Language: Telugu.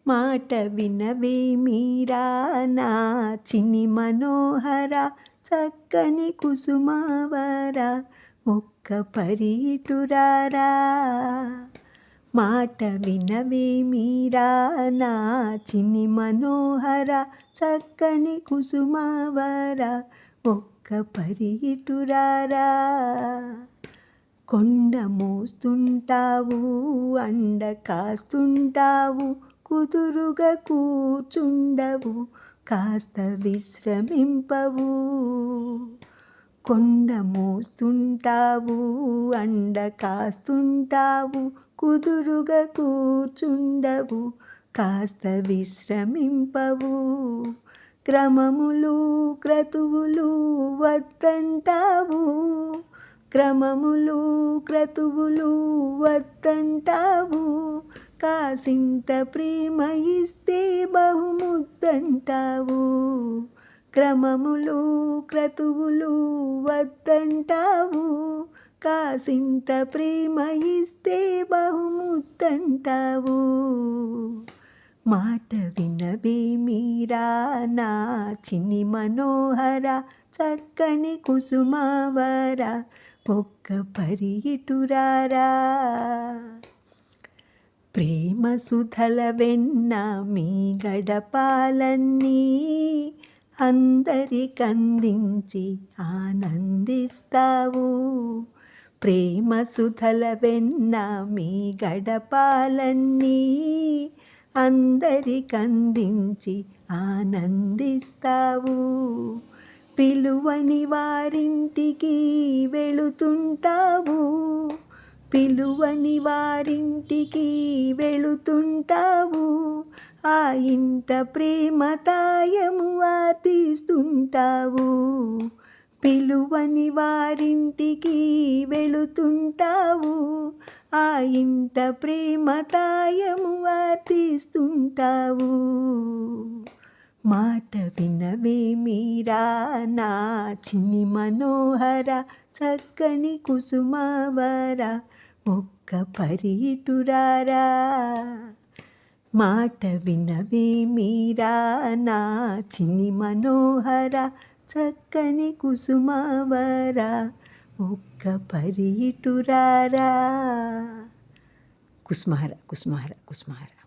మాట వినవే మీరా నా చిన్ని మనోహర చక్కని కుసుమవర ఒక్క పరీటురారా. మాట వినవే మీరా నా చిన్ని మనోహర చక్కని కుసుమవర ఒక్క పరీటురారా. కొండ మోస్తుంటావు అండ కాస్తుంటావు కుదురుగా కూర్చుండవు కాస్త విశ్రమింపవు. కొండ మోస్తుంటావు అండ కాస్తుంటావు కుదురుగా కూర్చుండవు కాస్త విశ్రమింపవు. క్రమములు క్రతువులు వద్దంటావు క్రమములు క్రతువులు వద్దంటావు కాసింత ప్రేమ ఇస్తే బహుముద్దంటావు. క్రమములు క్రతువులు వద్దంటావు కాసింత ప్రేమ ఇస్తే బహుముద్దంటావు. మాట వినవే మీరా నా చిన్ని మనోహర చక్కని కుసుమవర ఒక్క పరీటురారా. ప్రేమ సుధల వెన్న మీ గడపాలన్నీ అందరికందించి ఆనందిస్తావు. ప్రేమ సుధల వెన్న మీ గడపాలన్నీ అందరికందించి ఆనందిస్తావు. పిలువని వారింటికి వెళుతుంటావు పిలువని వారింటికి వెళుతుంటావు ఆ ఇంట ప్రేమ తాయము ఆర్తిస్తుంటావు. పిలువని వారింటికి వెళుతుంటావు ఆ ఇంట ప్రేమ తాయము ఆర్తిస్తుంటావు. మాట వినవే మీరా నా చిన్ని మనోహర చక్కని కుసుమవర ఒక్క పరీటురారా. మాట వినవే మీరా నా చిన్ని మనోహర చక్కని కుసుమవర ఒక్క పరీటురారా. కుసుమహర కుసుమహర కుసుమహర.